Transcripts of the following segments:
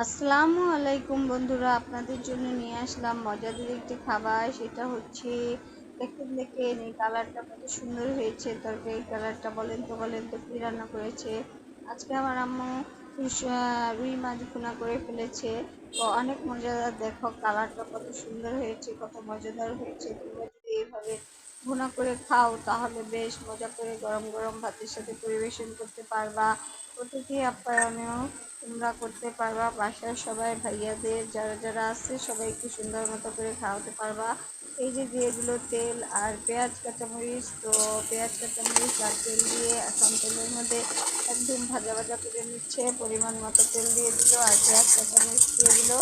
আসসালামু আলাইকুম বন্ধুরা, আপনাদের জন্য নিয়ে আসলাম মজাদার একটি খাবার। সেটা হচ্ছে দেখেন এই কালারটা কত সুন্দর হয়েছে। তরকারি কালারটা বলেন তো কি রান্না করেছে। আজকে আমার আম্মু রুই মাছ ভুনা করে ফেলেছে। তো অনেক মজাদার, দেখো কালারটা কত সুন্দর হয়েছে, কত মজাদার হয়েছে। তোমরা যদি এইভাবে ভুনা করে খাও তাহলে বেশ মজা করে গরম গরম ভাতের সাথে পরিবেশন করতে পারবা। অতিথি আপ্যায়নেও তোমরা করতে পারবা। বাসার সবাই ভাইয়াদের যারা যারা আছে সবাইকে সুন্দর মতো করে খাওয়াতে পারবা। এই যে দিয়ে দিল তেল আর পেঁয়াজ কাঁচামরিচ। তো পেঁয়াজ কাঁচামরিচ আর তেল দিয়ে এখন তেলের মধ্যে একদম ভাজা ভাজা করে নিচ্ছে। পরিমাণ মতো তেল দিয়ে দিল আর পেঁয়াজ কাঁচামরিচ দিয়ে দিল।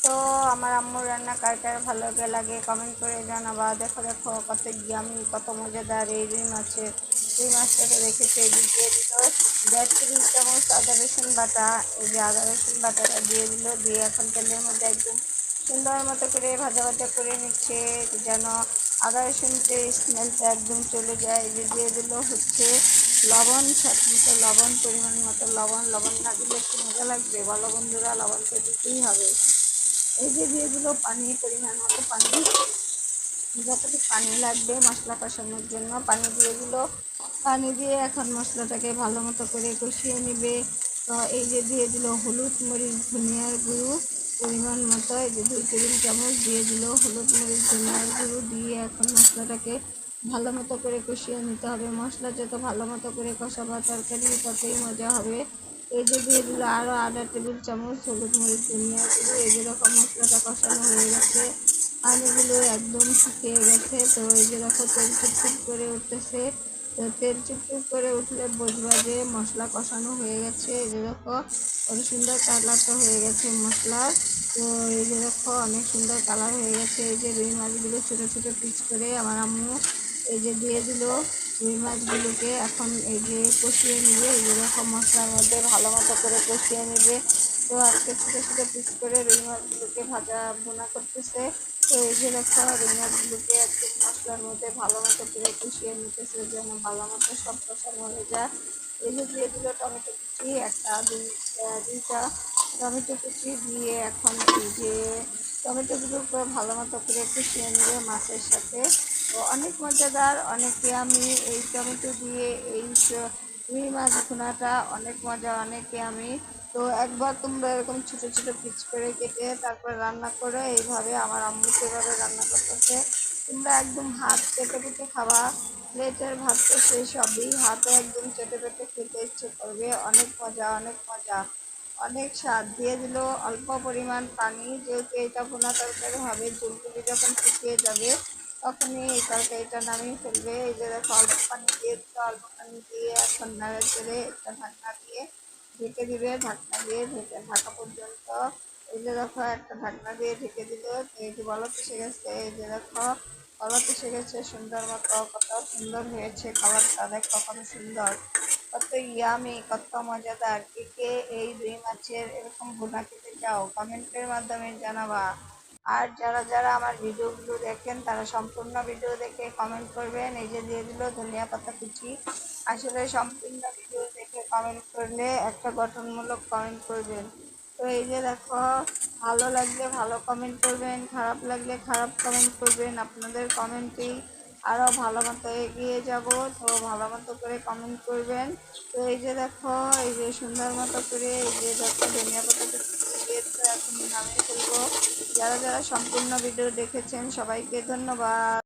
তো আমার আম্মুর রান্না কার কার ভালো লাগে কমেন্ট করে জানাবা। দেখো দেখো কত ইয়ামি, কত মজাদার এই রুই মাছের। রুই মাছটাকে রেখেছে, দিয়ে দিল 1.5 চামচ আদা রসুন বাটা। এই যে আদা রসুন বাটাটা দিয়ে দিল, দিয়ে এখন তেলের মধ্যে একদম সুন্দর মতো করে ভাজা ভাজা করে নিচ্ছে, যেন আদা রসুনের স্মেলটা একদম চলে যায়। এই যে দিয়ে দিল হচ্ছে লবণ, স্বাদ মতো লবণ, পরিমাণ মতো লবণ। লবণ না দিলে একটু মজা লাগবে, বলো বন্ধুরা, লবণ তো দিতেই হবে। এই যে দিয়ে দিল পানি, পরিমাণ মতো পানি, যতটুকু পানি লাগবে মশলা কষানোর জন্য পানি দিয়ে দিল। পানি দিয়ে এখন মশলাটাকে ভালো মতো করে কষিয়ে নেবে। তো এই যে দিয়ে দিল হলুদ মরিচ ধনিয়ার গুঁড়ো পরিমাণ মতো। এই যে 2 টেবিল চামচ দিয়ে দিল হলুদ মরিচ ধনিয়ার গুঁড়ো। দিয়ে এখন মশলাটাকে ভালো মতো করে কষিয়ে নিতে হবে। মশলা যত ভালো মতো করে কষাবা তরকারি ততই মজা হবে। এই যে দিয়ে দিল আরও 1/2 টেবিল চামচ হলুদ মরিচ ধনিয়ার গুঁড়ো। এই যেরকম মশলাটা কষানো হয়ে গেছে, পানিগুলো একদম শুকিয়ে গেছে। তো এই যে দেখো তেল চুপচুপ করে উঠতেছে। তো তেল চুপচুপ করে উঠলে বুঝবা যে মশলা কষানো হয়ে গেছে। এই যে দেখো কত সুন্দর কালারটা হয়ে গেছে মশলার। তো এই যে দেখো অনেক সুন্দর কালার হয়ে গেছে। এই যে রুই মাছগুলো ছোটো ছোটো পিস করে আমার আম্মু এই যে দিয়ে দিল রুই মাছগুলোকে। এখন এই যে কষিয়ে নিবে, এই যে দেখো মশলার মধ্যে ভালো মতো করে কষিয়ে নিবে। তো আজকে ছোটো ছোটো পিস করে রুই মাছগুলোকে ভাজা ভুনা করতেছে। তো এই যে দেখো রুই মাছগুলোকে একদম মশলার মধ্যে ভালো মতো করে কষিয়ে নিতেছে, যেন ভালো মতো সব কষানো হয়ে যায়। এই যে দিয়ে দিল টমেটো কুচি, দুইটা টমেটো কুচি দিয়ে এখন এই যে টমেটোগুলো ভালো মতো করে কষিয়ে নেবে মাছের সাথে। তো অনেক মজাদার, অনেকে আমি এই টমেটো দিয়ে এই রুই মাছ ভুনাটা অনেক মজা, অনেকে আমি। তো একবার তোমরা এরকম ছোট ছোট পিস করে কেটে তারপর রান্না করে এইভাবে আমার আম্মু যেভাবে রান্না করতেছে তোমরা একদম হাত পেতে পেতে খাবা। প্লেটের ভাত তো শেষ হবেই, হাতও একদম চেটে পেটে খেতে ইচ্ছে করবে। অনেক মজা, অনেক মজা, অনেক স্বাদ। দিয়ে দিল অল্প পরিমাণ পানি, যেহেতু এটা ভুনা তরকারি হবে, ঝুলগুলি যখন শুকিয়ে যাবে তখনই এই তরকারিটা নামিয়ে ফেলবে। এই যে দেখো অল্প পানি দিয়ে দিল, অল্প পানি দিয়ে এখন নাড়ে চেড়ে একটা ঢাকনা দিয়ে ঢেকে দিবে। ঢাকনা দিয়ে ঢাকা পর্যন্ত এই যে দেখো একটা ঢাকনা দিয়ে ঢেকে দিল। তো এই যে বলক এসে গেছে, এই যে দেখো বলক এসে গেছে সুন্দর মতো। কত সুন্দর হয়েছে কালারটা, দেখো কত সুন্দর, কত ইয়ামি, কত মজাদার। কে কে এই রুই মাছের এরকম ভুনা খেতে চাও কমেন্টের মাধ্যমে জানাবা। আর যারা যারা আমার ভিডিওগুলো দেখেন তারা সম্পূর্ণ ভিডিও দেখে কমেন্ট করবেন। এই যে দিয়ে দিল ধনিয়া পাতা কুচি। আসলে সম্পূর্ণ ভিডিও দেখে কমেন্ট করলে একটা গঠনমূলক কমেন্ট করবেন। তো এই যে দেখো ভালো লাগলে ভালো কমেন্ট করবেন, খারাপ লাগলে খারাপ কমেন্ট করবেন। আপনাদের কমেন্টেই আরও ভালো মতো এগিয়ে যাব। তো ভালো মতো করে কমেন্ট করবেন। তো এই যে দেখো এই যে সুন্দর মতো করে এই যে দেখো ধনিয়া পাতা দিয়ে তো এখন নামিয়ে ফেলবো। যারা যারা সম্পূর্ণ ভিডিও দেখেছেন সবাইকে ধন্যবাদ।